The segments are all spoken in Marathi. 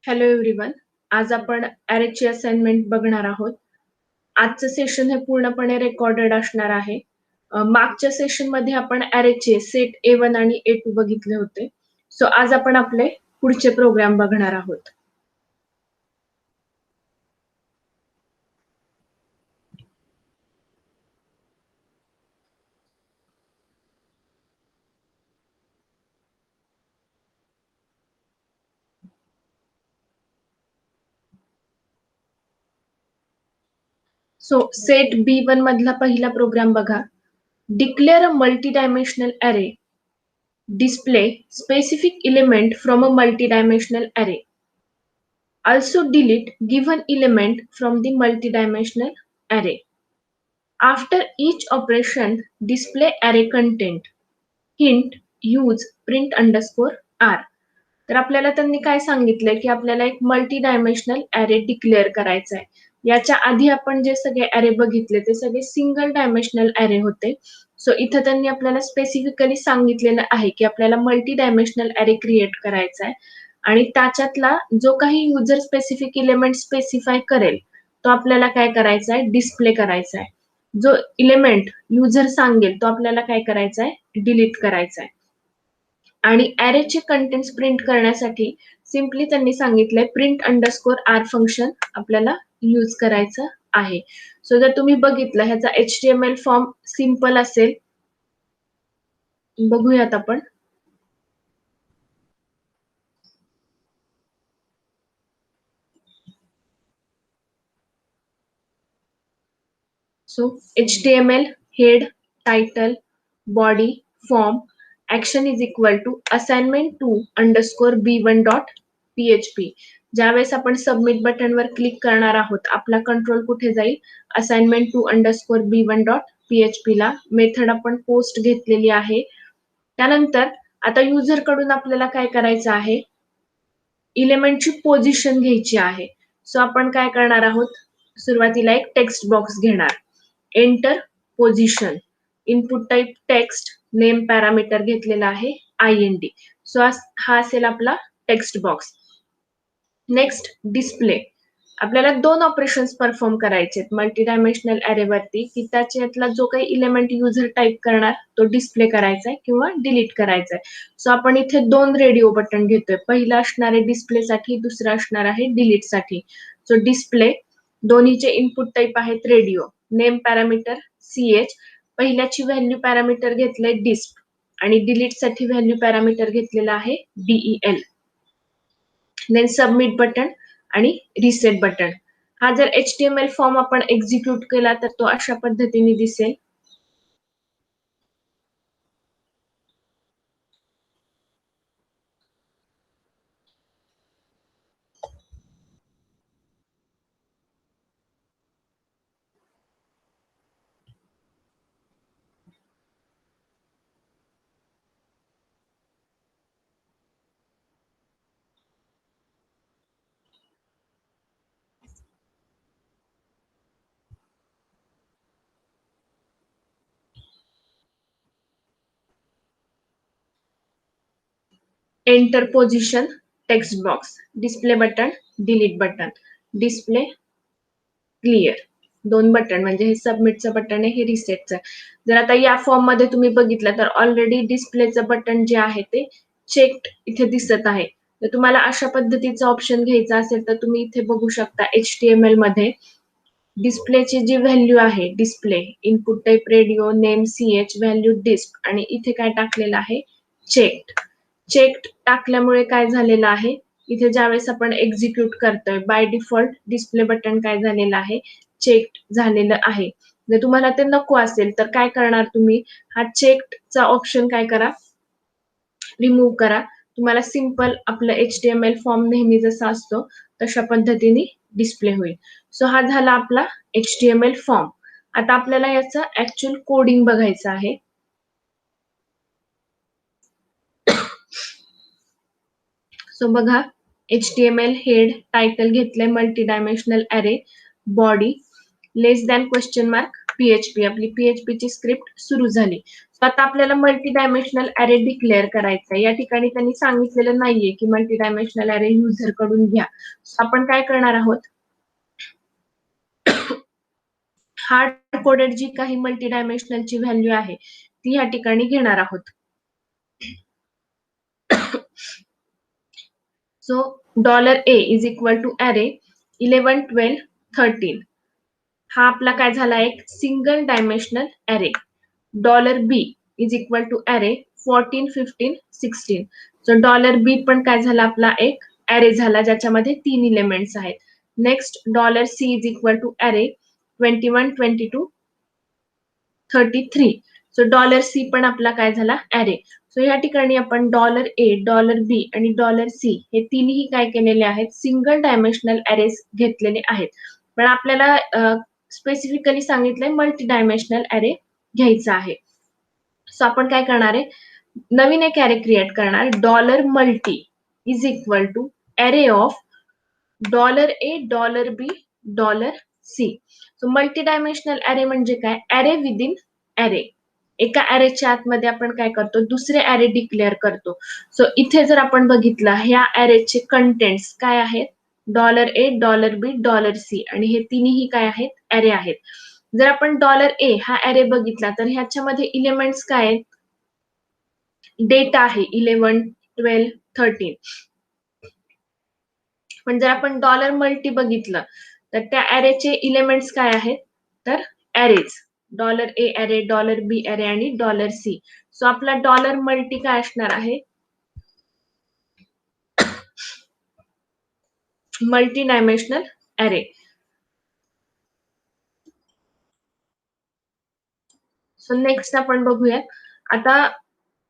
Hello everyone. आज आपण ॲरेची असाइनमेंट बघणार आहोत. आजचं सेशन हे पूर्णपणे रेकॉर्डेड असणार आहे. मागच्या सेशनमध्ये आपण ॲरेचे सेट A1 आणि A2 बघितले होते. सो आज आपण आपले पुढचे प्रोग्राम बघणार आहोत. सो सेट B1 मधला पहिला प्रोग्राम बघा. Declare a multidimensional array. Display specific element from a multidimensional array. Also delete given element from the multidimensional array. After each operation, display array content. Hint, use print underscore r. तर आपल्याला त्यांनी काय सांगितलंय की आपल्याला एक मल्टी डायमेन्शनल ॲरे डिक्लेअर करायचा आहे. याच्या आधी आपण जे सगळे ॲरे बघितले ते सगळे सिंगल डायमेन्शनल ॲरे होते. सो इथं त्यांनी आपल्याला स्पेसिफिकली सांगितलेलं आहे की आपल्याला मल्टी डायमेन्शनल ॲरे क्रिएट करायचा आहे आणि त्याच्यातला जो काही युजर स्पेसिफिक एलिमेंट स्पेसिफाय करेल तो आपल्याला काय करायचा आहे, डिस्प्ले करायचा आहे. जो एलिमेंट युजर सांगेल तो आपल्याला काय करायचा आहे, डिलीट करायचा आहे. आणि ॲरेचे कंटेंट्स प्रिंट करण्यासाठी सिम्पली त्यांनी सांगितलंय प्रिंट अंडरस्कोर आर फंक्शन आपल्याला यूज करायचं आहे. सो जर तुम्ही बघितलं ह्याचा HTML फॉर्म सिंपल असेल, बघूयात आपण. So HTML head, title, body, form, action is equal to assignment to underscore b1 dot php. ज्यावेळेस आपण सबमिट बटनवर क्लिक करणार आहोत आपला कंट्रोल कुठे जाईल, assignment two underscore b1 dot php ला. मेथड आपण पोस्ट घेतलेली आहे. त्यानंतर आता युजर कडून आपल्याला काय करायचं आहे, एलिमेंटची पोझिशन घ्यायची आहे. सो आपण काय करणार आहोत, सुरुवातीला एक टेक्स्ट बॉक्स घेणार. Enter position, input type text, name parameter घेतलेला आहे IND. सो हा असेल आपला टेक्स्ट बॉक्स. Next display. आपल्याला दोन ऑपरेशन्स परफॉर्म करायचे मल्टी डायमेन्शनल ॲरे वरती की त्याच्यातला जो काही इलेमेंट युजर टाइप करणार तो डिस्प्ले करायचा आहे किंवा डिलीट करायचा आहे. सो आपण इथे दोन रेडिओ बटन घेतोय. पहिला असणार आहे डिस्प्ले साठी, दुसरा असणार आहे डिलीट साठी. सो डिस्प्ले दोन्हीचे इनपुट टाइप आहेत रेडिओ. नेम पॅरामीटर CH, पहिल्याची व्हॅल्यू पॅरामीटर घेतलंय डिस्प आणि डिलीट साठी व्हॅल्यू पॅरामीटर घेतलेला आहे DEL. देन सबमिट बटन आणि रिसेट बटन. हा जर HTML फॉर्म आपण एक्झिक्यूट केला तर तो अशा पद्धतीने दिसेल. Enter position, text box, display button, delete button, display, clear. दोन बटन म्हणजे हे सबमिटचं बटन आहे, हे रिसेटचं. जर आता या फॉर्म मध्ये तुम्ही बघितलं तर ऑलरेडी डिस्प्लेचं बटन जे आहे ते चेक्ड इथे दिसत आहे. तर तुम्हाला अशा पद्धतीचा ऑप्शन घ्यायचा असेल तर तुम्ही इथे बघू शकता HTML मध्ये डिस्प्लेची जी व्हॅल्यू आहे, display input type radio, name CH, value डिस्प आणि इथे काय टाकलेलं आहे, चेक्ड. चेक्ड टाकल्यामुळे काय झालेलं आहे, इथे ज्यावेळेस आपण एक्झिक्यूट करतोय बाय डिफॉल्ट डिस्प्ले बटन काय झालेलं आहे, चेक्ड झालेलं आहे. जर तुम्हाला ते नको असेल तर काय करणार तुम्ही, हा चेक्डचा ऑप्शन काय करा, रिमूव्ह करा. तुम्हाला सिंपल आपलं HTML फॉर्म नेहमी जसा असतो तशा पद्धतीने डिस्प्ले होईल. सो हा झाला आपला HTML फॉर्म. आता आपल्याला याचं ऍक्च्युअल कोडिंग बघायचं आहे. सो बघा, HTML हेड, टायटल घेतलंय मल्टी डायमेन्शनल ॲरे, बॉडी लेस दॅन क्वेश्चन मार्क PHP आपली PHP ची स्क्रिप्ट सुरू झाली. आता आपल्याला मल्टी डायमेन्शनल अरे डिक्लेअर करायचा आहे. या ठिकाणी त्यांनी सांगितलेलं नाहीये की मल्टी डायमेन्शनल अरे युजर कडून घ्या. आपण काय करणार आहोत, हार्ड कोडेड जी काही मल्टी डायमेन्शनल ची व्हॅल्यू आहे ती या ठिकाणी घेणार आहोत. So $A is equal to array 11, 12, 13. हा आपला काय झाला, एक single dimensional array. $B is equal to array 14, 15, 16. So $B पण काय झाला, आपला एक अरे झाला ज्याच्यामध्ये 3 एलिमेंट्स आहेत. Next $C is equal to array 21, 22, 33. So $C पण आपला काय झाला, अरे. सो या ठिकाणी आपण $A, $B आणि $C हे तिन्ही काय केलेले आहेत, सिंगल डायमेन्शनल अरेज घेतलेले आहेत. पण आपल्याला स्पेसिफिकली सांगितलंय मल्टी डायमेन्शनल अरे घ्यायचा आहे. सो आपण काय करणार आहे, नवीन एक अरे क्रिएट करणार. $multi इज इक्वल टू अरे of $A, $B, $C. So multi dimensional अरे म्हणजे काय, अरे विदिन अरे. एका अरेच्या आतमध्ये आपण काय करतो, दुसरे अरे डिक्लेअर करतो. सो इथे जर आपण बघितलं, ह्या अरेचे कंटेंट्स काय आहेत, $A, $B, $C आणि हे तिन्ही काय आहेत, अरे आहेत. जर आपण $A हा अरे बघितला तर ह्याच्यामध्ये एलिमेंट्स काय आहेत, डेटा आहे 11, 12, 13. पण जर आपण $multi बघितलं तर त्या अरेचे एलिमेंट्स काय आहेत, तर अरेज. $A अरे, $B अरे आणि $C. सो आपला $multi काय असणार आहे, मल्टी डायमेन्शनल अरे. सो नेक्स्ट आपण बघूयात. आता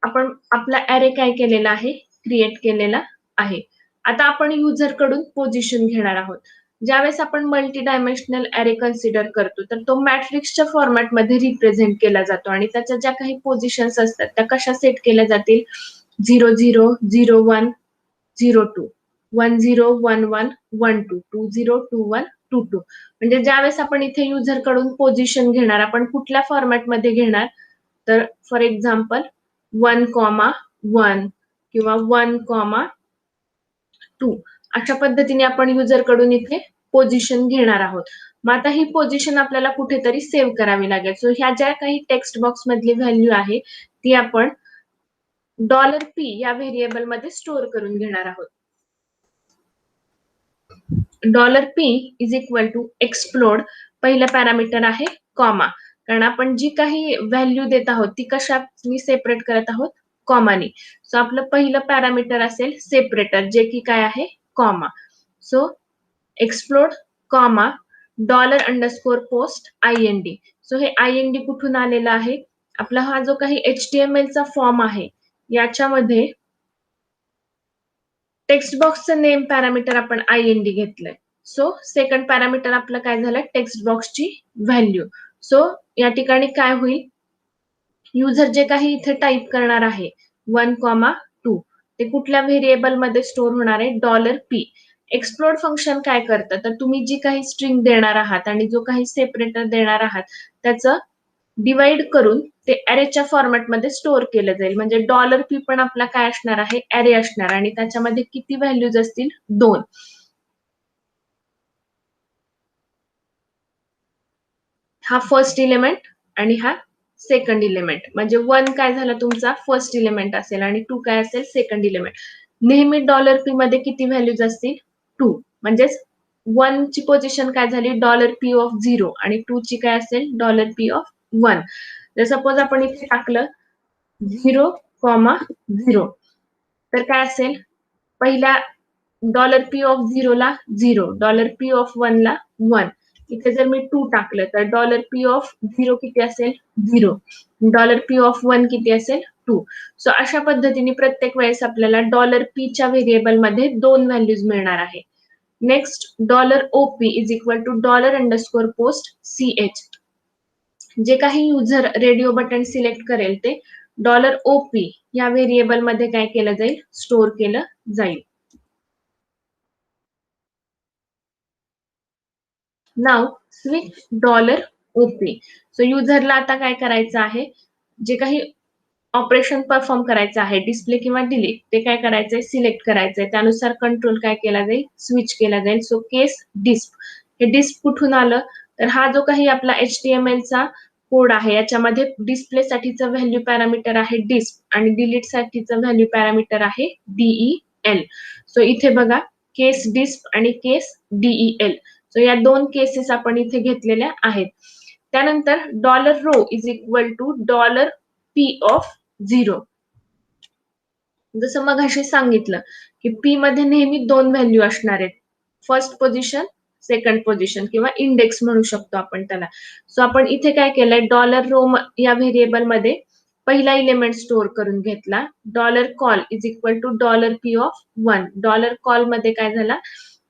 आपण आपला अरे काय केलेला आहे, क्रिएट केलेला आहे. आता आपण युजर कडून पोझिशन घेणार आहोत. ज्यावेळेस आपण मल्टी डायमेन्शनल अरे कन्सिडर करतो तर तो मॅट्रिक्सच्या फॉर्मॅटमध्ये रिप्रेझेंट केला जातो आणि त्याच्या ज्या काही पोझिशन्स असतात त्या कशा सेट केल्या जातील, 0, 0, 0, 1, 0, 2, 1, 0, 1, 1, 1, 2, 2, 0, 2, 1, 2, 2. म्हणजे ज्यावेळेस आपण इथे युजर कडून पोझिशन घेणार, आपण कुठल्या फॉर्मॅटमध्ये घेणार, तर फॉर एक्झाम्पल 1, 1 किंवा 1, 2 अशा पद्धतीने आपण युजर कडून इथे पोझिशन घेणार आहोत. मग आता ही पोझिशन आपल्याला कुठेतरी सेव्ह करावी लागेल. सो ह्या ज्या काही टेक्स्ट बॉक्स मधली व्हॅल्यू आहे ती आपण $P या व्हेरिएबल मध्ये स्टोअर करून घेणार आहोत. $P is equal to explode, पहिलं पॅरामीटर आहे कॉमा, कारण आपण जी काही व्हॅल्यू देत आहोत ती कशाने सेपरेट करत आहोत, कॉमानी. सो आपलं पहिलं पॅरामीटर असेल सेपरेटर, जे की काय आहे, comma. So explode comma $_post IND. So हे IND कुठून आलेलं आहे, आपला हा जो काही HTML चा फॉर्म आहे याच्यामध्ये टेक्स्ट बॉक्सचं नेम पॅरामीटर आपण IND घेतलंय. सो सेकंड पॅरामीटर आपलं काय झालं, टेक्स्ट बॉक्सची व्हॅल्यू. सो या ठिकाणी काय होईल, युजर जे काही इथे टाईप करणार आहे 1, 2 ते कुठल्या व्हेरिएबल मध्ये स्टोअर होणार आहे, $P. एक्सप्लोड फंक्शन काय करतं, तर तुम्ही जी काही स्ट्रिंग देणार आहात आणि जो काही सेपरेटर देणार आहात त्याचं डिवाइड करून ते अरेच्या फॉर्मॅटमध्ये स्टोअर केलं जाईल. म्हणजे $P पण आपला काय असणार आहे, अरे असणार आणि त्याच्यामध्ये किती व्हॅल्यूज असतील, 2. हा फर्स्ट इलिमेंट आणि हा सेकंड इलिमेंट. म्हणजे 1 काय झाला तुमचा फर्स्ट इलिमेंट असेल आणि 2 काय असेल, सेकंड इलिमेंट. नेहमी $P मध्ये किती व्हॅल्यूज असतील, 2. म्हणजेच 1 ची पोझिशन काय झाली, $P ऑफ 0 आणि 2 ची काय असेल, $P ऑफ 1. जर सपोज आपण इथे टाकलं 0, 0 तर काय असेल, पहिल्या $P ऑफ 0 ला 0, $P ऑफ 1 ला 1. इथे जर मी 2 टाकलं तर $P ऑफ 0 किती असेल, 0. $P ऑफ 1 किती असेल, 2. सो अशा पद्धतीने प्रत्येक वेळेस आपल्याला $P च्या व्हेरिएबल मध्ये 2 व्हॅल्यूज मिळणार आहे. Next $OP is equal to $_post CH. जे काही युजर रेडिओ बटन सिलेक्ट करेल ते $OP या व्हेरिएबल मध्ये काय केलं जाईल, स्टोअर केलं जाईल. Now switch OP. सो युजरला आता काय करायचं आहे, जे काही ऑपरेशन परफॉर्म करायचं आहे, डिस्प्ले किंवा डिलीट, ते काय करायचंय, सिलेक्ट करायचंय. त्यानुसार कंट्रोल काय केला जाईल, स्विच केला जाईल. सो केस डिस्प, हे डिस्प कुठून आलं, तर हा जो काही आपला HTML चा कोड आहे, याच्यामध्ये डिस्प्ले साठीचं व्हॅल्यू पॅरामीटर आहे डिस्प आणि डिलीट साठीचं व्हॅल्यू पॅरामीटर आहे DEL. सो इथे बघा, केस डिस्प आणि केस DEL. सो या दोन केसेस आपण इथे घेतलेल्या आहेत. त्यानंतर $row is equal to $P of 0. जसं मगाशी सांगितलं की पी मध्ये नेहमी दोन व्हॅल्यू असणार आहेत, फर्स्ट पोझिशन, सेकंड पोझिशन किंवा इंडेक्स म्हणू शकतो आपण त्याला. सो आपण इथे काय केलंय, $रो या व्हेरिएबल मध्ये पहिला इलेमेंट स्टोअर करून घेतला. $Col is equal to $P of 1. $Col मध्ये काय झाला,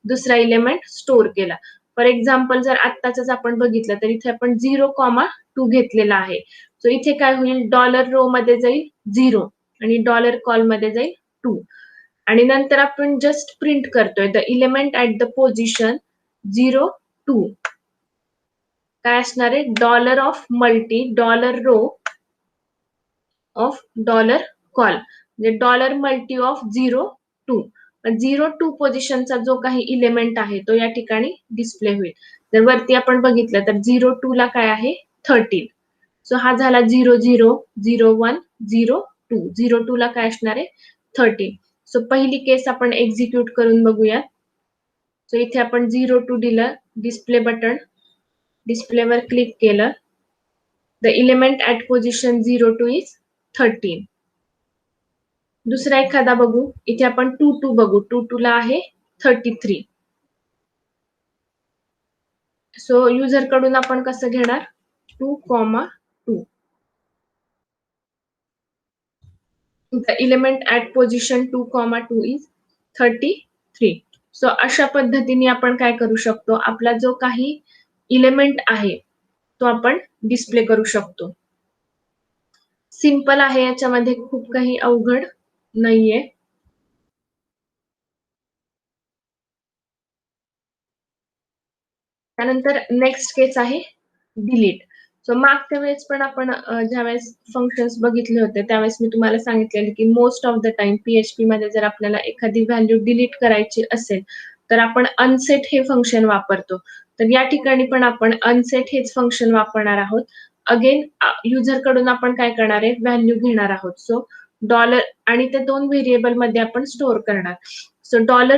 दुसरा इलेमेंट स्टोअर केला. फॉर एक्झाम्पल जर आत्ताच आपण बघितलं तर इथे आपण 0,2 घेतलेला आहे. सो इथे काय होईल, $रो मध्ये जाईल 0 आणि $कॉल मध्ये जाईल 2 आणि नंतर आपण जस्ट प्रिंट करतोय the element at the position 0, 2. काय असणार आहे, dollar of multi, $row of $col म्हणजे डॉलर मल्टी ऑफ 0, 2. 0, 2 पोझिशनचा जो काही इलेमेंट आहे तो या ठिकाणी डिस्प्ले होईल. जर वरती आपण बघितलं तर 0, 2 ला काय आहे, 13. सो हा झाला 0, 0, 0, 1, 0, 2. 0, 2 ला काय असणार आहे, 13. सो पहिली केस आपण एक्झिक्यूट करून बघूया. सो इथे आपण 0, 2 दिलं, डिस्प्ले बटन, डिस्प्लेवर क्लिक केलं. The element at position 0, 2 is 13. दुसरा एखादा बघू, इथे आपण 2, 2 बघू. 2, 2 ला आहे 33. सो युजर कडून आपण कसं घेणार, 2, 2. The element at position 2, 2 is 33. So अशा पद्धतीने आपण काय करू शकतो, आपला जो काही इलेमेंट आहे तो आपण डिस्प्ले करू शकतो. सिंपल आहे, याच्यामध्ये खूप काही अवघड नाहीये. त्यानंतर नेक्स्ट केस आहे डिलीट. सो मागच्या वेळेस पण आपण ज्यावेळेस फंक्शन्स बघितले होते त्यावेळेस मी तुम्हाला सांगितलेलं की most of the time PHP मध्ये जर आपल्याला एखादी व्हॅल्यू डिलीट करायची असेल तर आपण अनसेट हे फंक्शन वापरतो. तर या ठिकाणी पण आपण अनसेट हेच फंक्शन वापरणार आहोत. अगेन युजर कडून आपण काय करणार आहे, व्हॅल्यू घेणार आहोत. सो डॉलर आणि ते दोन व्हेरिएबल मध्ये आपण स्टोअर करणार. So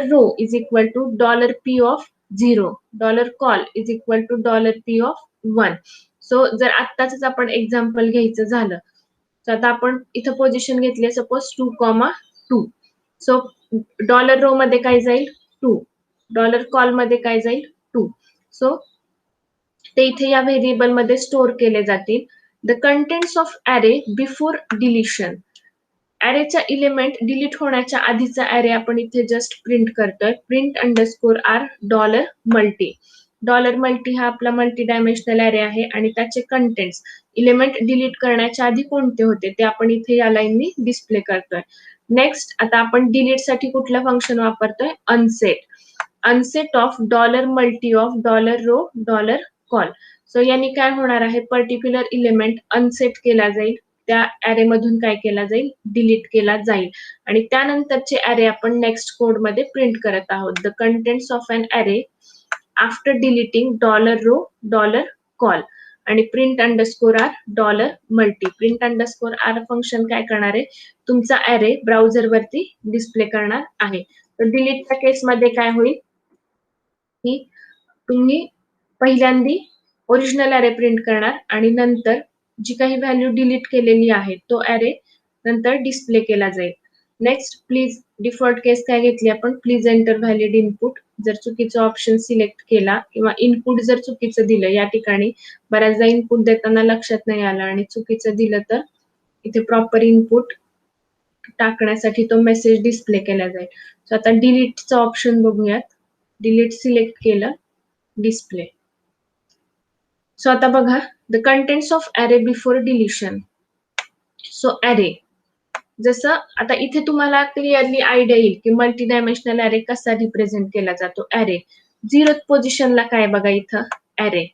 $row is equal to $P of 0. $Col is equal to $P of 1. So जर आत्ताच आपण एक्झाम्पल घ्यायचं झालं तर आता आपण इथं पोझिशन घेतली सपोज 2, 2. सो $रो मध्ये काय जाईल, 2. कॉल मध्ये काय जाईल, 2. सो ते इथे या व्हेरिएबल मध्ये स्टोअर केले जातील. The contents of array before deletion. अरेचा इलेमेंट डिलीट होण्याच्या आधीचा अरे आपण इथे जस्ट प्रिंट करतोय. Print underscore R $multi. $Multi हा आपला मल्टी डायमेन्शनल अरे आहे आणि त्याचे कंटेंट्स इलेमेंट डिलीट करण्याच्या आधी कोणते होते ते आपण इथे या लाईननी डिस्प्ले करतोय. नेक्स्ट आता आपण डिलीट साठी कुठलं फंक्शन वापरतोय, unset. Unset of $multi of $row $col. So यांनी काय होणार आहे, पर्टिक्युलर इलेमेंट अनसेट केला जाईल, त्या अरे मधून काय केला जाईल, डिलीट केला जाईल आणि त्यानंतरचे अरे आपण नेक्स्ट कोड मध्ये प्रिंट करत आहोत. The contents of an array after deleting $row $col आणि print underscore R $multi. Print underscore R function काय करणार आहे, तुमचा अरे ब्राउझर वरती डिस्प्ले करणार आहे. तर डिलीटच्या केसमध्ये काय होईल की तुम्ही पहिल्यांदी ओरिजिनल अरे प्रिंट करणार आणि नंतर जी काही व्हॅल्यू डिलीट केलेली आहे तो अरे नंतर डिस्प्ले केला जाईल. नेक्स्ट प्लीज डिफॉल्ट केस काय घेतली आपण, प्लीज एंटर व्हॅलिड इनपुट. जर चुकीचा ऑप्शन सिलेक्ट केला किंवा इनपुट जर चुकीचं दिलं, या ठिकाणी बऱ्याचदा इनपुट देताना लक्षात नाही आलं आणि चुकीचं दिलं तर इथे प्रॉपर इनपुट टाकण्यासाठी तो मेसेज डिस्प्ले केला जाईल. सो आता डिलीटचा ऑप्शन बघूयात. डिलीट सिलेक्ट केलं, डिस्प्ले. सो आता बघा, the contents of array before deletion. So अरे जसं आता इथे तुम्हाला क्लिअरली आयडिया येईल की मल्टी डायमेन्शनल अरे कसा रिप्रेझेंट केला जातो. अरे 0th पोझिशनला काय बघा इथं, अरे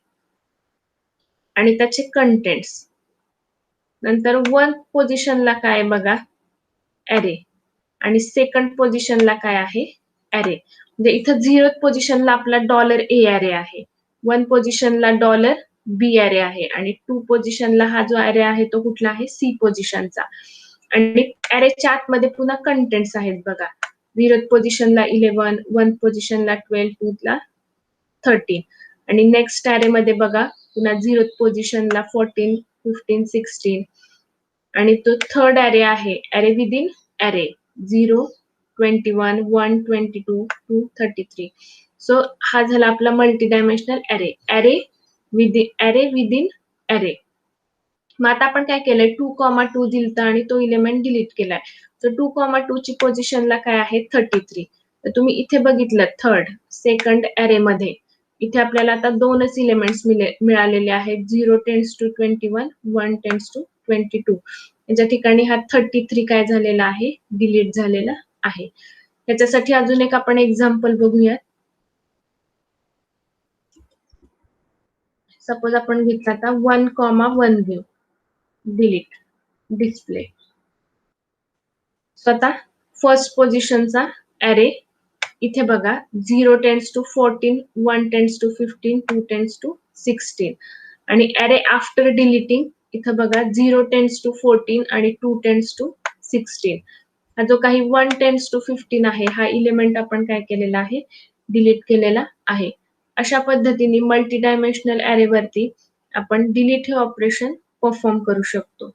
आणि त्याचे कंटेंट्स. नंतर वन पोझिशनला काय बघा, ॲरे, आणि सेकंड पोझिशनला काय आहे, ॲरे. म्हणजे इथं 0th पोझिशनला आपला $A ॲरे आहे, 1 पोझिशनला $B ॲरे आहे, आणि 2 पोझिशनला हा जो ॲरे आहे तो कुठला आहे, C पोझिशनचा. आणि ॲरेच्या आतमध्ये पुन्हा कंटेंट्स आहेत बघा, 0th पोझिशनला 11, 1 पोझिशनला 12, 2 ला 13. आणि नेक्स्ट ॲरे मध्ये बघा पुन्हा 0th पोझिशनला 14, 15, 16. आणि तो थर्ड ॲरे आहे, ॲरे विदिन ॲरे, 0, 21, 1, 22, 2, 33. सो हा झाला आपला multi dimensional array, array within array. मग आता आपण काय केलंय, 2,2 दिलता आणि तो इलेमेंट डिलीट केलाय. तर 2,2 ची पोझिशनला काय आहे, 33. तर तुम्ही इथे बघितलं थर्ड सेकंड ॲरे मध्ये इथे आपल्याला आता दोनच इलेमेंट्स मिळालेले आहेत, 0 टेन्स टू 21, 1 टेन्स टू 22. याच्या ठिकाणी हा 33 काय झालेला आहे, डिलीट झालेला आहे. याच्यासाठी अजून एक आपण एक्झाम्पल बघूयात. सपोज आपण घेतला आता 1,1 घेऊ, डिलीट डिस्प्ले. स्वतः फर्स्ट पोझिशनचा ॲरे इथे बघा, 0 tends to 14, 1 tends to 15, 2 tends to 16. आणि ॲरे आफ्टर डिलीटिंग इथं बघा, 0 टेन्स टू 14 आणि 2 टेन्स टू 16. हा जो काही 1 टेन्स टू 15 आहे हा इलेमेंट आपण काय केलेला आहे, डिलीट केलेला आहे. अशा पद्धतीने मल्टी डायमेन्शनल ॲरे वरती आपण डिलीट हे ऑपरेशन परफॉर्म करू शकतो.